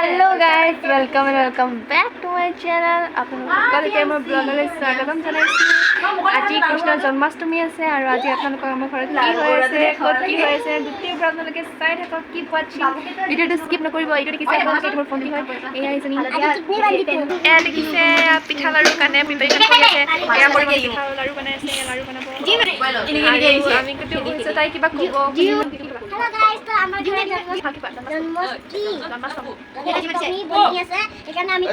hello guys welcome back to my channel आपलोके मोर ब्लगले स्वागतम जनाइछु আজি কৃষ্ণ জন্মাষ্টমী আছে আৰু আজি আপোনালোকৰ আমাৰ ঘৰত কি হৈ আছে ক'ত কি হৈ আছে গোটেইবোৰ আপোনালোকে চাই থাকক কি পাচ্ছি ভিডিওটো স্কিপ নকৰিব এইটো দেখিছে আপোনালোকে মোৰ ফোন হয় এয়া ইজনী এয়া দেখিছে পিঠা লাৰু কাৰণে প্ৰিপাৰেচন কৰি আছে এয়া কৰিব পিঠা লাৰু বনাই আছে লাৰু বনাব আমি কত হৈছে তাই কিবা ক'ব हेलो गाइस तो আমাৰ ঘৰত জন্মাষ্টমী বনি আছে এখানে আমি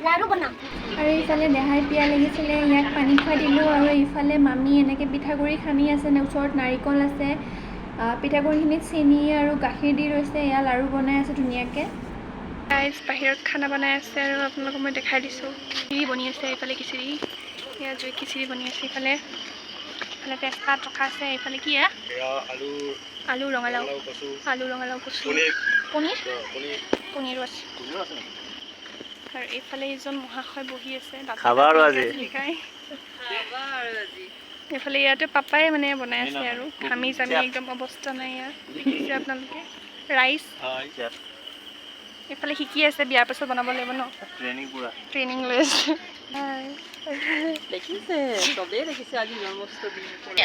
লাৰু বনাম আৰু ইফালে দেহাই পিয়া লাগিছিলে ইয়াক পানী খুৱাই দিলোঁ আৰু ইফালে মামী এনেকৈ পিঠাগুড়ি খানি আছে ওচৰত নাৰিকল আছে পিঠাগুড়িখিনিত চেনি আৰু গাখীৰ দি ৰৈছে এয়া লাৰু বনাই আছে ধুনীয়াকৈ গাইজ বাহিৰত খানা বনাই আছে আৰু আপোনালোকক মই দেখাই দিছোঁ খিচিৰি বনি আছে এইফালে খিচিৰি এয়া জুই খিচিৰি বনি আছে ইফালে তেজপাত ৰখা আছে এইফালে কি আলু ৰঙালাও কচু পনীৰো আছে আৰু এইফালে এজন মহাশয় বহি আছে এইফালে ইয়াতে পাপাই মানে বনাই আছে আৰু ঘামি জামি একদম অৱস্থা নাই ইয়াত দেখিছে আপোনালোকে ৰাইচ এইফালে শিকি আছে বিয়াৰ পাছত বনাব লাগিব ন ট্ৰেইনিং লৈ আছে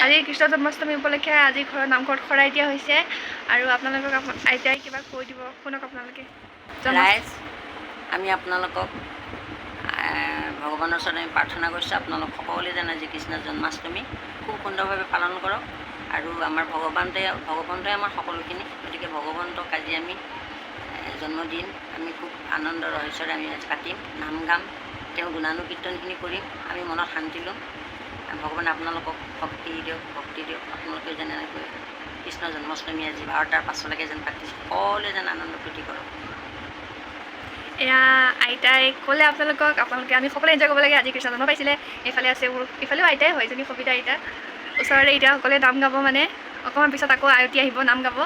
আজি কৃষ্ণ জন্মাষ্টমী উপলক্ষে আজি ঘৰৰ নামঘৰত শৰাই দিয়া হৈছে আৰু আপোনালোকক আইতাই কিবা কৈ দিব শুনক আপোনালোকে আমি আপোনালোকক ভগৱানৰ ওচৰত আমি প্ৰাৰ্থনা কৰিছোঁ আপোনালোক সকলোৱে যেন আজি কৃষ্ণ জন্মাষ্টমী খুব সুন্দৰভাৱে পালন কৰক আৰু আমাৰ ভগৱন্তই আমাৰ সকলোখিনি গতিকে ভগৱন্তক আজি আমি জন্মদিন আমি খুব আনন্দ ৰহস্যৰে আমি আজি পাতিম নাম গাম তেওঁ গুণানুকীৰ্তনখিনি কৰিম আমি মনত শান্তি ল'ম ভগৱানে আপোনালোকক ভক্তি দিয়ক আপোনালোকে যেন এনেকৈ কৃষ্ণ জন্মাষ্টমী আজি 12টাৰ পাছলৈকে যেন পাতি সকলোৱে যেন আনন্দ ফূৰ্তি কৰক এয়া আইতাই ক'লে আপোনালোকে আমি সকলোৱে এনজয় কৰিব লাগে আজি কৃষ্ণ জন্ম পাইছিলে এইফালে আছে ইফালেও আইতাই হয় এজনী সবিতা আইতা ওচৰতে এতিয়া সকলোৱে নাম গাব মানে অকণমান পিছত আকৌ আয়তী আহিব নাম গাব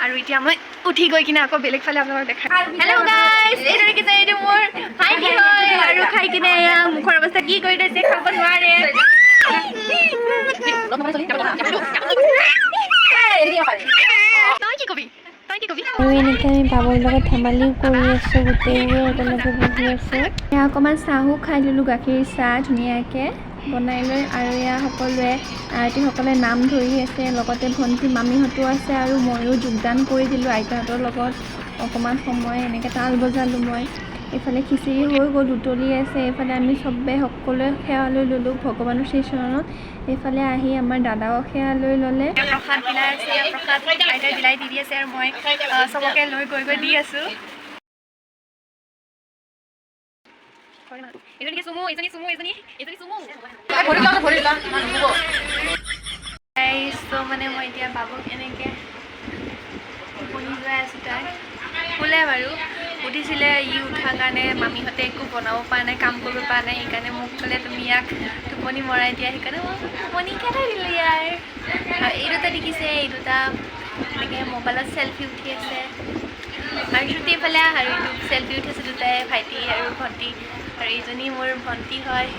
আৰু এতিয়া মই উঠি গৈ কিনে আকৌ বেলেগ ফালে আপোনালোকক দেখাই হেল্ল' গাইজ এইটো দেখিছে এইটো মোৰ ভাইটি হয় আৰু খাই কিনে এয়া মুখৰ অৱস্থা কি কৰি দিছে খাব নোৱাৰে আৰু এনেকৈ আমি বাবুৰ লগত ধেমালিও কৰি আছোঁ গোটেইবোৰে একেলগে বহি আছোঁ এয়া অকণমান চাহো খাই ল'লোঁ গাখীৰ চাহ ধুনীয়াকৈ বনাই লৈ আৰু এয়া সকলোৱে আইতাসকলে নাম ধৰি আছে লগতে ভণ্টি মামীহঁতো আছে আৰু ময়ো যোগদান কৰি দিলোঁ আইতাহঁতৰ লগত অকণমান সময় এনেকৈ তাল বজালোঁ মই এইফালে খিচিৰি হৈ গ'ল উতলি আছে এইফালে আমি চবে সকলোৱে সেৱা লৈ ল'লোঁ ভগৱানৰ শ্ৰীচৰণত এইফালে আহি আমাৰ দাদাও সেৱা লৈ ল'লে প্ৰসাদ বিলাই আছে প্ৰসাদ আইতাই বিলাই দি আছে আৰু মই চবকে লৈ গৈ দি আছোঁ মানে মই এতিয়া বাবুক এনেকৈ টোপনি যোৱাই আছোঁ তাই শুলে বাৰু উঠিছিলে উঠাৰ কাৰণে মামীহঁতে একো বনাব পৰা নাই কাম কৰিব পৰা নাই সেইকাৰণে মোক ক'লে তুমি ইয়াক টোপনি মৰাই দিয়া সেইকাৰণে মই টোপনি কেটাই দিলোঁ ইয়াৰ আৰু এই দুটা দেখিছে এই দুটা এনেকৈ মোবাইলত চেলফি উঠি আছে আৰু শ্ৰুতি এইফালে আৰু এইটো চেলফি উঠিছে দুটাই ভাইটি আৰু ভণ্টি আৰু এইজনী মোৰ ভণ্টি হয়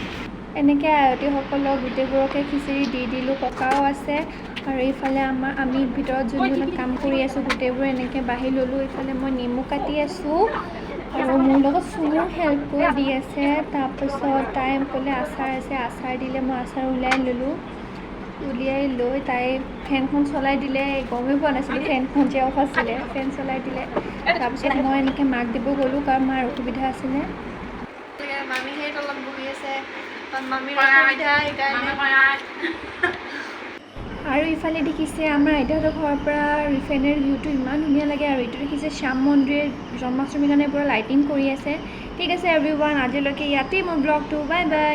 এনেকৈ আয়তীসকলক গোটেইবোৰকে খিচিৰি দি দিলোঁ ককাও আছে আৰু এইফালে আমি ভিতৰত যোনবিলাক কাম কৰি আছোঁ গোটেইবোৰ এনেকৈ বাঢ়ি ল'লোঁ এইফালে মই নেমু কাটি আছোঁ আৰু মোৰ লগত চুমু হেল্প কৰি দি আছে তাৰপিছত তাই ক'লে আচাৰ আছে আচাৰ দিলে মই আচাৰ উলিয়াই লৈ তাই ফেনখন চলাই দিলে গমেই পোৱা নাছিলোঁ ফেনখন যে অফ আছিলে ফেন চলাই দিলে তাৰপিছত মই এনেকৈ মাক দিব গ'লোঁ কাৰণ মাৰ অসুবিধা আছিলে মামী সেই তলত বহি আছে মামীৰ অসুবিধা সেইকাৰণে আৰু ইফালে দেখিছে আমাৰ আইতাহঁতৰ ঘৰৰ পৰা ৰিফাইনেৰী ভিউটো ইমান ধুনীয়া লাগে আৰু এইটো দেখিছে শ্যাম মন্দিৰ জন্মাষ্টমীৰ কাৰণে পুৰা লাইটিং কৰি আছে ঠিক আছে এভৰিৱান আজিলৈকে ইয়াতেই মোৰ ব্লগটো বাই বাই